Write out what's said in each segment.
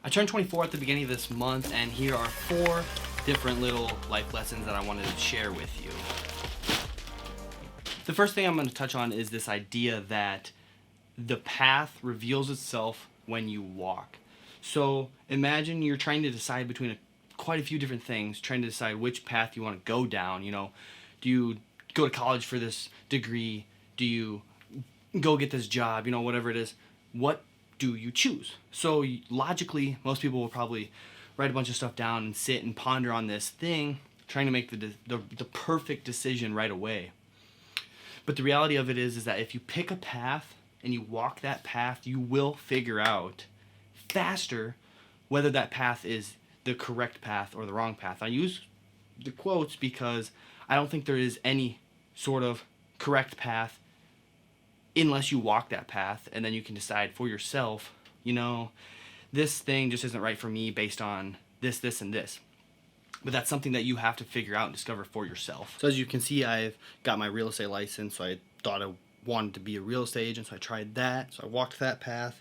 I turned 24 at the beginning of this month, and here are 4 different little life lessons that I wanted to share with you. The first thing I'm going to touch on is this idea that the path reveals itself when you walk. So imagine you're trying to decide between quite a few different things, trying to decide which path you want to go down. Do you go to college for this degree? Do you go get this job? Whatever it is. What do you choose? So logically, most people will probably write a bunch of stuff down and sit and ponder on this thing, trying to make the perfect decision right away. But the reality of it is that if you pick a path and you walk that path, you will figure out faster whether that path is the correct path or the wrong path. I use the quotes because I don't think there is any sort of correct path unless you walk that path, and then you can decide for yourself, this thing just isn't right for me based on this, this, and this. But that's something that you have to figure out and discover for yourself. So as you can see, I've got my real estate license, so I thought I wanted to be a real estate agent, so I tried that. So I walked that path.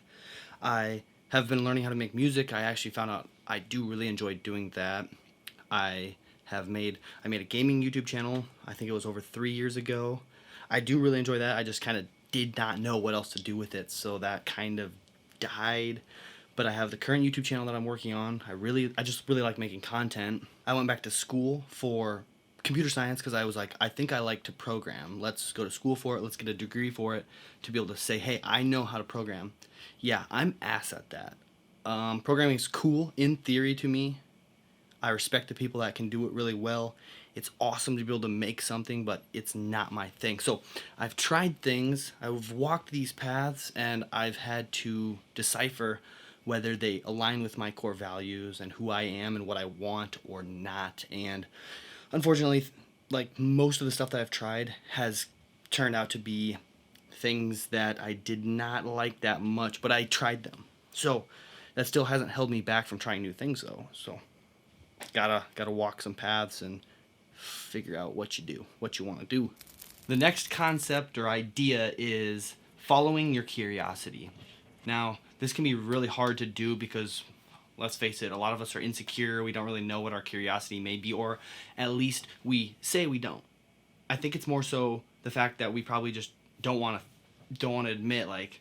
I have been learning how to make music. I actually found out I do really enjoy doing that. I made a gaming YouTube channel. I think it was over 3 years ago. I do really enjoy that. I just kind of did not know what else to do with it, so that kind of died. But I have the current YouTube channel that I'm working on. I just really like making content. I went back to school for computer science because I was like, I think I like to program. Let's go to school for it. Let's get a degree for it to be able to say, hey, I know how to program. Yeah, I'm ass at that. Programming is cool in theory to me. I respect the people that can do it really well. It's awesome to be able to make something, but it's not my thing. So I've tried things, I've walked these paths, and I've had to decipher whether they align with my core values and who I am and what I want or not. And unfortunately, like most of the stuff that I've tried has turned out to be things that I did not like that much, but I tried them. So that still hasn't held me back from trying new things though. So gotta walk some paths and figure out what you want to do. The next concept or idea is following your curiosity. Now, this can be really hard to do because, let's face it, a lot of us are insecure. We don't really know what our curiosity may be, or at least we say we don't. I think it's more so the fact that we probably just don't want to admit, like,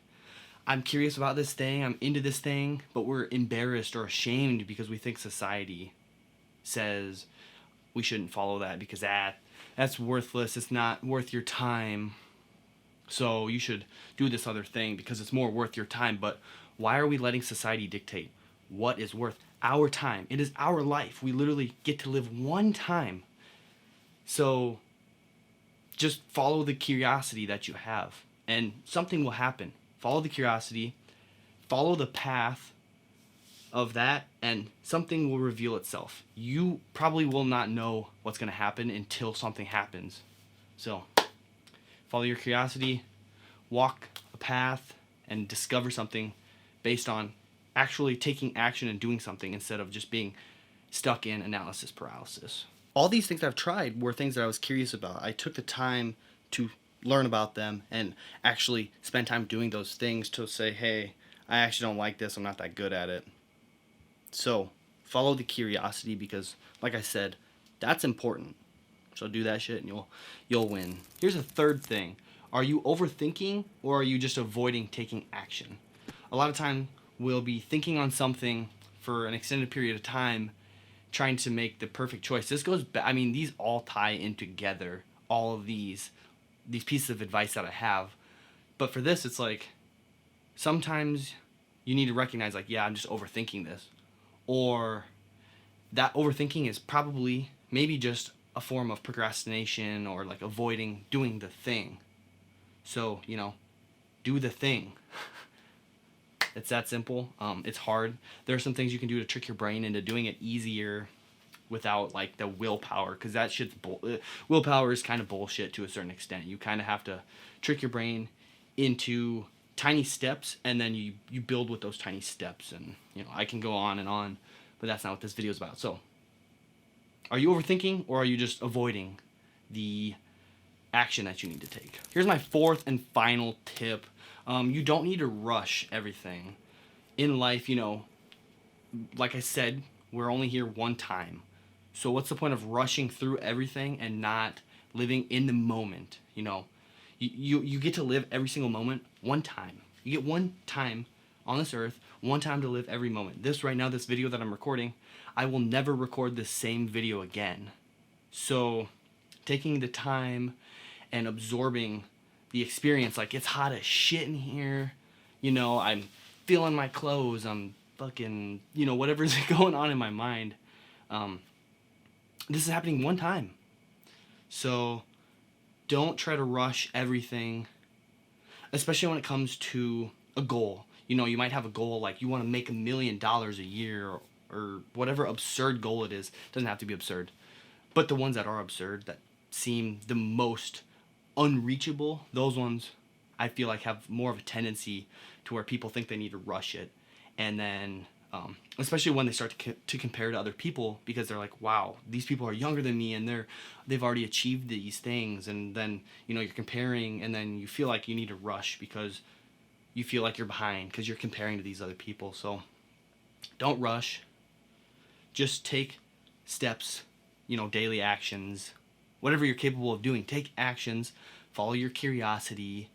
I'm curious about this thing, I'm into this thing, but we're embarrassed or ashamed because we think society says we shouldn't follow that because that's worthless, it's not worth your time, so you should do this other thing because it's more worth your time. But why are we letting society dictate what is worth our time? It is our life. We literally get to live one time. So just follow the curiosity that you have and something will happen. Follow the curiosity, follow the path of that, and something will reveal itself. You probably will not know what's going to happen until something happens. So follow your curiosity, walk a path, and discover something based on actually taking action and doing something instead of just being stuck in analysis paralysis. All these things I've tried were things that I was curious about. I took the time to learn about them and actually spend time doing those things to say, hey, I actually don't like this, I'm not that good at it. So follow the curiosity because, like I said, that's important. So do that shit and you'll win. Here's a third thing. Are you overthinking or are you just avoiding taking action? A lot of time we'll be thinking on something for an extended period of time, trying to make the perfect choice. This goes back, these all tie in together, all of these pieces of advice that I have. But for this, it's like, sometimes you need to recognize, like, yeah, I'm just overthinking this. Or that overthinking is probably maybe just a form of procrastination or like avoiding doing the thing. So, do the thing. It's that simple. It's hard. There are some things you can do to trick your brain into doing it easier without like the willpower, because that shit's willpower is kind of bullshit to a certain extent. You kind of have to trick your brain into tiny steps, and then you build with those tiny steps. And I can go on, but that's not what this video is about. So are you overthinking or are you just avoiding the action that you need to take? Here's my fourth and final tip. You don't need to rush everything in life. like I said, we're only here one time. So what's the point of rushing through everything and not living in the moment? You know, you get to live every single moment one time. You get one time on this earth, one time to live every moment. This right now, this video that I'm recording, I will never record the same video again. So taking the time and absorbing the experience, like it's hot as shit in here, you know, I'm feeling my clothes, I'm fucking, you know, whatever's going on in my mind. This is happening one time. So don't try to rush everything, especially when it comes to a goal. You know, you might have a goal like you want to make $1 million a year, or whatever absurd goal it is. It doesn't have to be absurd. But the ones that are absurd, that seem the most unreachable, those ones I feel like have more of a tendency to where people think they need to rush it. And then, especially when they start to compare to other people, because they're like, wow, these people are younger than me and they've already achieved these things. And then, you know, you're comparing, and then you feel like you need to rush because you feel like you're behind because you're comparing to these other people. So don't rush. Just take steps, you know, daily actions, whatever you're capable of doing. Take actions, follow your curiosity,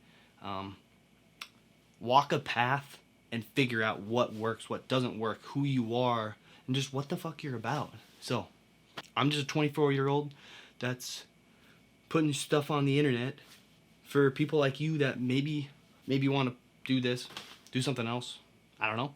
walk a path and figure out what works, what doesn't work, who you are, and just what the fuck you're about. So I'm just a 24-year-old that's putting stuff on the internet for people like you that maybe want to do this, do something else. I don't know.